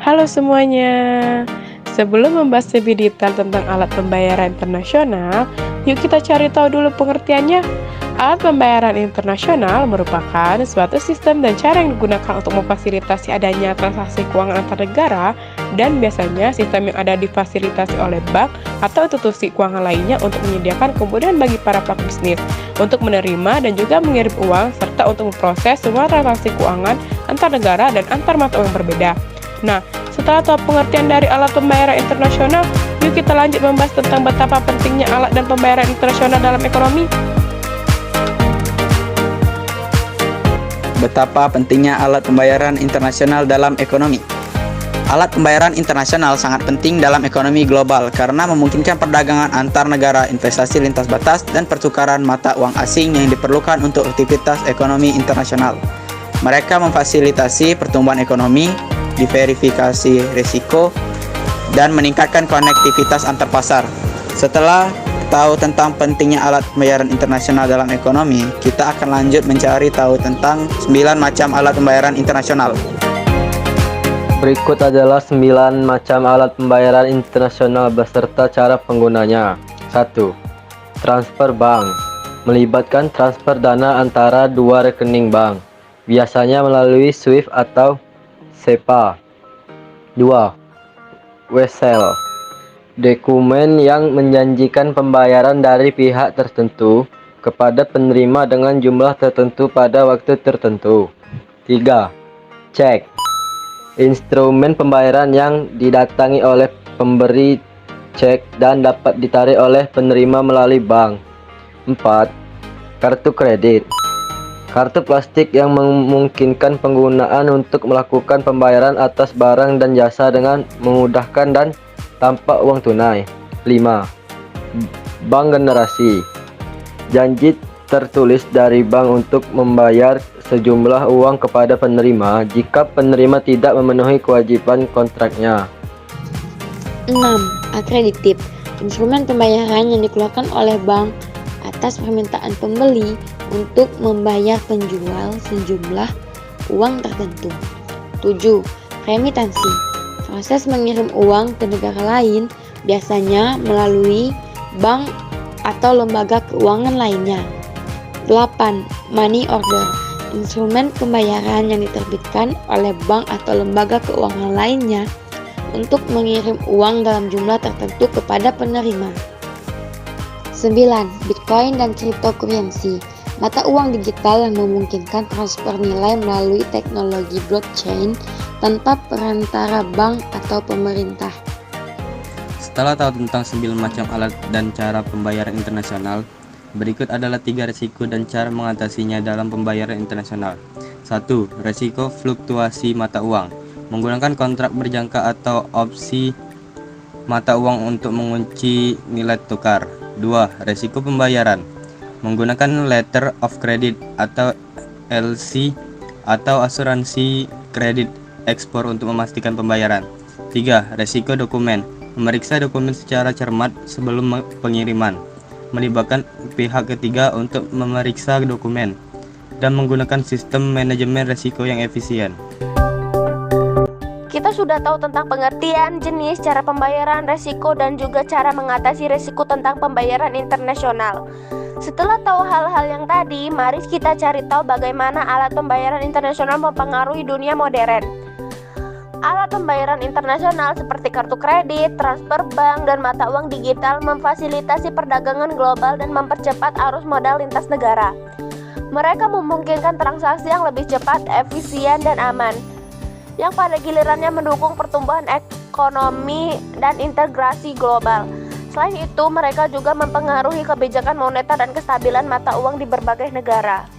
Halo semuanya. Sebelum membahas lebih detail tentang alat pembayaran internasional, yuk kita cari tahu dulu pengertiannya. Alat pembayaran internasional merupakan suatu sistem dan cara yang digunakan untuk memfasilitasi adanya transaksi keuangan antar negara, dan biasanya sistem yang ada difasilitasi oleh bank atau institusi keuangan lainnya untuk menyediakan kemudahan bagi para pelaku bisnis untuk menerima dan juga mengirim uang, serta untuk memproses semua transaksi keuangan antar negara dan antar mata uang berbeda. Nah, setelah tahu pengertian dari alat pembayaran internasional, yuk kita lanjut membahas tentang betapa pentingnya alat dan pembayaran internasional dalam ekonomi. Betapa pentingnya alat pembayaran internasional dalam ekonomi. Alat pembayaran internasional sangat penting dalam ekonomi global karena memungkinkan perdagangan antar negara, investasi lintas batas, dan pertukaran mata uang asing yang diperlukan untuk aktivitas ekonomi internasional. Mereka memfasilitasi pertumbuhan ekonomi, diverifikasi risiko, dan meningkatkan konektivitas antar pasar. Setelah tahu tentang pentingnya alat pembayaran internasional dalam ekonomi, kita akan lanjut mencari tahu tentang 9 macam alat pembayaran internasional. Berikut adalah 9 macam alat pembayaran internasional beserta cara penggunanya. 1. Transfer bank. Melibatkan transfer dana antara dua rekening bank, biasanya melalui SWIFT atau SEPA. 2. Wesel. Dokumen yang menjanjikan pembayaran dari pihak tertentu kepada penerima dengan jumlah tertentu pada waktu tertentu. 3. Cek. Instrumen pembayaran yang didatangi oleh pemberi cek dan dapat ditarik oleh penerima melalui bank. 4. Kartu kredit. Kartu plastik yang memungkinkan penggunaan untuk melakukan pembayaran atas barang dan jasa dengan memudahkan dan tanpa uang tunai. 5. Bank generasi. Janji tertulis dari bank untuk membayar sejumlah uang kepada penerima jika penerima tidak memenuhi kewajiban kontraknya. 6. Akreditif. Instrumen pembayaran yang dikeluarkan oleh bank atas permintaan pembeli untuk membayar penjual sejumlah uang tertentu. 7. Remitansi. Proses mengirim uang ke negara lain, biasanya melalui bank atau lembaga keuangan lainnya. 8. Money order. Instrumen pembayaran yang diterbitkan oleh bank atau lembaga keuangan lainnya untuk mengirim uang dalam jumlah tertentu kepada penerima. 9. Bitcoin dan cryptocurrency. Mata uang digital yang memungkinkan transfer nilai melalui teknologi blockchain tanpa perantara bank atau pemerintah. Setelah tahu tentang 9 macam alat dan cara pembayaran internasional, berikut adalah 3 risiko dan cara mengatasinya dalam pembayaran internasional. 1. Risiko fluktuasi mata uang. Menggunakan kontrak berjangka atau opsi mata uang untuk mengunci nilai tukar. 2. Risiko pembayaran. Menggunakan letter of credit atau LC atau asuransi kredit ekspor untuk memastikan pembayaran. 3. Risiko dokumen. Memeriksa dokumen secara cermat sebelum pengiriman, melibatkan pihak ketiga untuk memeriksa dokumen, dan menggunakan sistem manajemen risiko yang efisien. Kita sudah tahu tentang pengertian, jenis, cara pembayaran, resiko, dan juga cara mengatasi resiko tentang pembayaran internasional. Setelah tahu hal-hal yang tadi, mari kita cari tahu bagaimana alat pembayaran internasional mempengaruhi dunia modern. Alat pembayaran internasional seperti kartu kredit, transfer bank, dan mata uang digital memfasilitasi perdagangan global dan mempercepat arus modal lintas negara. Mereka memungkinkan transaksi yang lebih cepat, efisien, dan aman, yang pada gilirannya mendukung pertumbuhan ekonomi dan integrasi global. Selain itu, mereka juga mempengaruhi kebijakan moneter dan kestabilan mata uang di berbagai negara.